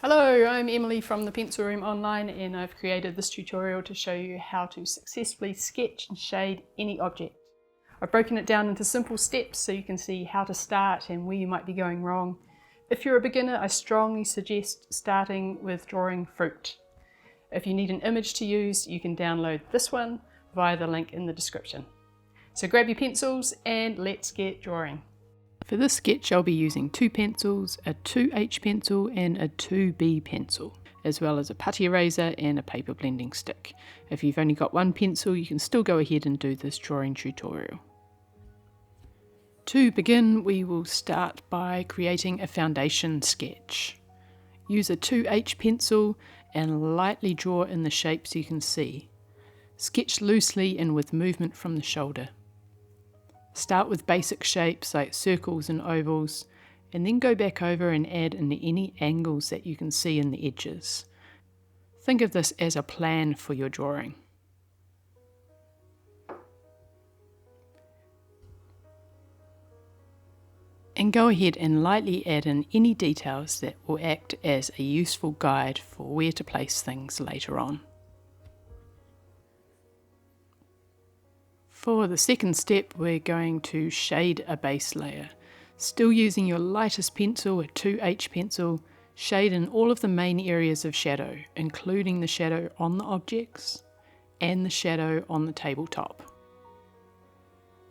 Hello, I'm Emily from the Pencil Room Online, and I've created this tutorial to show you how to successfully sketch and shade any object. I've broken it down into simple steps so you can see how to start and where you might be going wrong. If you're a beginner, I strongly suggest starting with drawing fruit. If you need an image to use, you can download this one via the link in the description. So grab your pencils and let's get drawing. For this sketch I'll be using 2 pencils, a 2H pencil and a 2B pencil, as well as a putty eraser and a paper blending stick. If you've only got 1 pencil, you can still go ahead and do this drawing tutorial. To begin, we will start by creating a foundation sketch. Use a 2H pencil and lightly draw in the shapes you can see. Sketch loosely and with movement from the shoulder. Start with basic shapes like circles and ovals, and then go back over and add in any angles that you can see in the edges. Think of this as a plan for your drawing. And go ahead and lightly add in any details that will act as a useful guide for where to place things later on. For the second step, we're going to shade a base layer. Still using your lightest pencil, a 2H pencil, shade in all of the main areas of shadow, including the shadow on the objects and the shadow on the tabletop.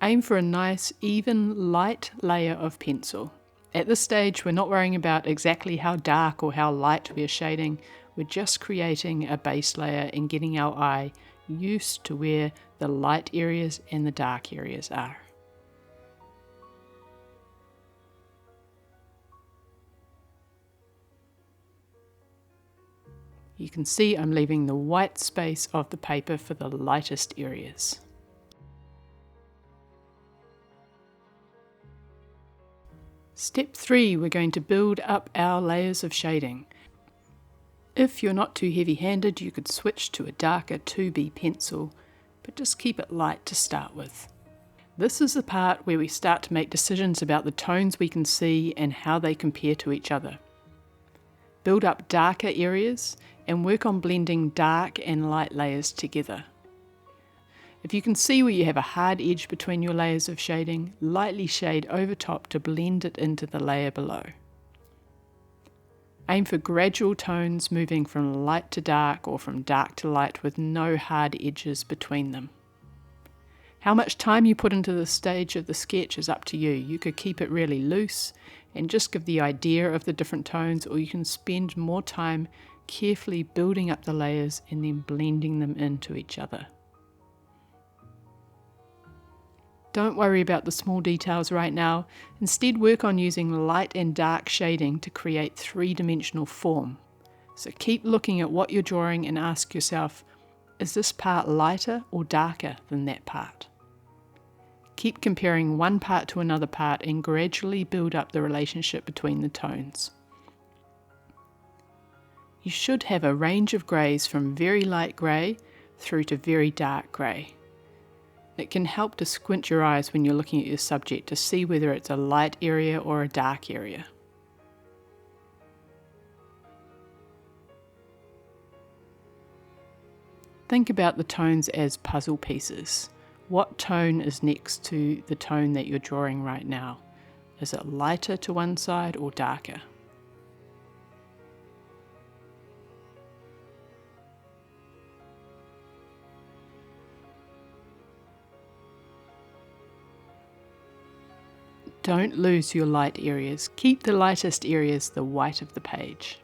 Aim for a nice, even, light layer of pencil. At this stage, we're not worrying about exactly how dark or how light we're shading. We're just creating a base layer and getting our eye used to where the light areas and the dark areas are. You can see I'm leaving the white space of the paper for the lightest areas. Step 3, we're going to build up our layers of shading. If you're not too heavy-handed, you could switch to a darker 2B pencil, but just keep it light to start with. This is the part where we start to make decisions about the tones we can see and how they compare to each other. Build up darker areas and work on blending dark and light layers together. If you can see where you have a hard edge between your layers of shading, lightly shade over top to blend it into the layer below. Aim for gradual tones moving from light to dark or from dark to light with no hard edges between them. How much time you put into this stage of the sketch is up to you. You could keep it really loose and just give the idea of the different tones, or you can spend more time carefully building up the layers and then blending them into each other. Don't worry about the small details right now. Instead, work on using light and dark shading to create 3-dimensional form. So keep looking at what you're drawing and ask yourself, is this part lighter or darker than that part? Keep comparing one part to another part and gradually build up the relationship between the tones. You should have a range of greys from very light grey through to very dark grey. It can help to squint your eyes when you're looking at your subject to see whether it's a light area or a dark area. Think about the tones as puzzle pieces. What tone is next to the tone that you're drawing right now? Is it lighter to one side or darker? Don't lose your light areas. Keep the lightest areas the white of the page.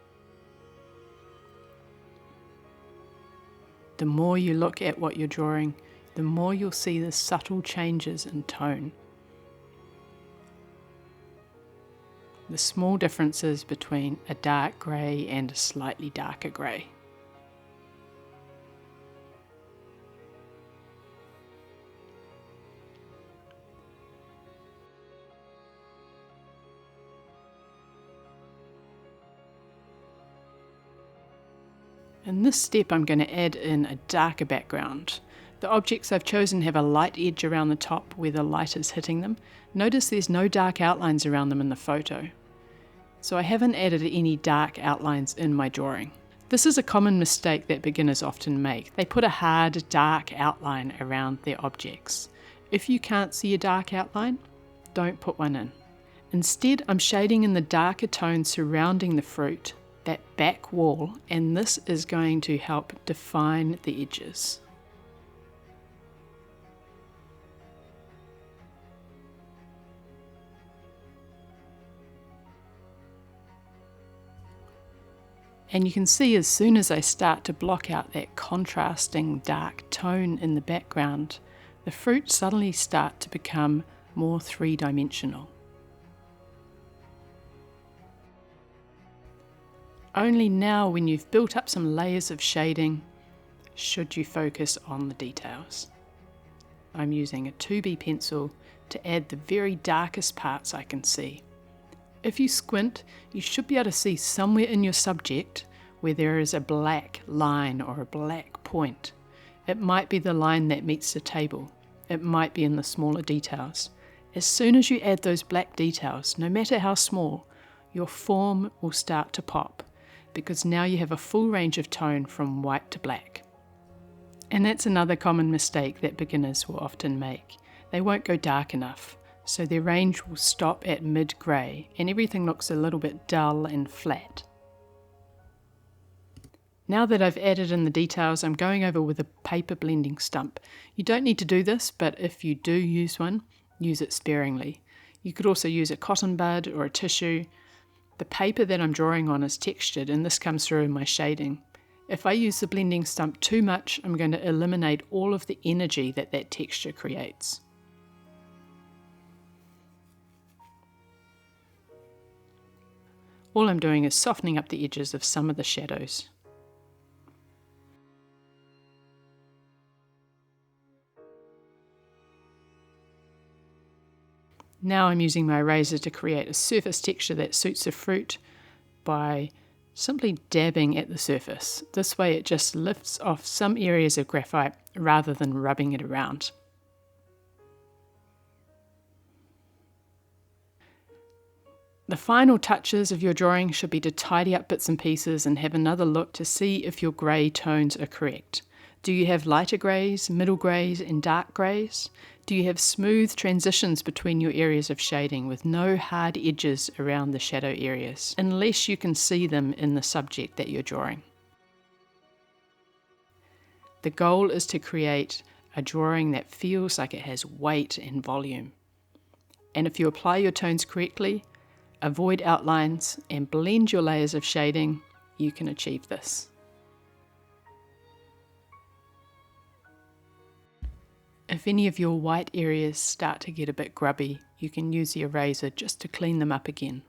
The more you look at what you're drawing, the more you'll see the subtle changes in tone. The small differences between a dark grey and a slightly darker grey. In this step I'm going to add in a darker background. The objects I've chosen have a light edge around the top where the light is hitting them. Notice there's no dark outlines around them in the photo. so I haven't added any dark outlines in my drawing. This is a common mistake that beginners often make. They put a hard, dark outline around their objects. If you can't see a dark outline, don't put one in. Instead, I'm shading in the darker tones surrounding the fruit, that back wall, and this is going to help define the edges. And you can see as soon as I start to block out that contrasting dark tone in the background, the fruit suddenly start to become more three-dimensional. Only now, when you've built up some layers of shading, should you focus on the details. I'm using a 2B pencil to add the very darkest parts I can see. If you squint, you should be able to see somewhere in your subject where there is a black line or a black point. It might be the line that meets the table. It might be in the smaller details. As soon as you add those black details, no matter how small, your form will start to pop, because now you have a full range of tone from white to black. And that's another common mistake that beginners will often make. They won't go dark enough, so their range will stop at mid-grey and everything looks a little bit dull and flat. Now that I've added in the details, I'm going over with a paper blending stump. You don't need to do this, but if you do use one, use it sparingly. You could also use a cotton bud or a tissue. The paper that I'm drawing on is textured, and this comes through in my shading. If I use the blending stump too much, I'm going to eliminate all of the energy that that texture creates. All I'm doing is softening up the edges of some of the shadows. Now I'm using my eraser to create a surface texture that suits the fruit by simply dabbing at the surface. This way it just lifts off some areas of graphite rather than rubbing it around. The final touches of your drawing should be to tidy up bits and pieces and have another look to see if your grey tones are correct. Do you have lighter greys, middle greys and dark greys? Do you have smooth transitions between your areas of shading with no hard edges around the shadow areas, unless you can see them in the subject that you're drawing? The goal is to create a drawing that feels like it has weight and volume. And if you apply your tones correctly, avoid outlines and blend your layers of shading, you can achieve this. If any of your white areas start to get a bit grubby, you can use the eraser just to clean them up again.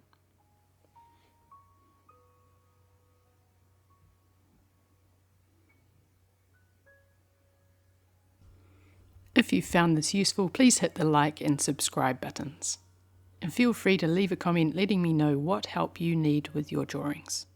If you found this useful, please hit the like and subscribe buttons. And feel free to leave a comment letting me know what help you need with your drawings.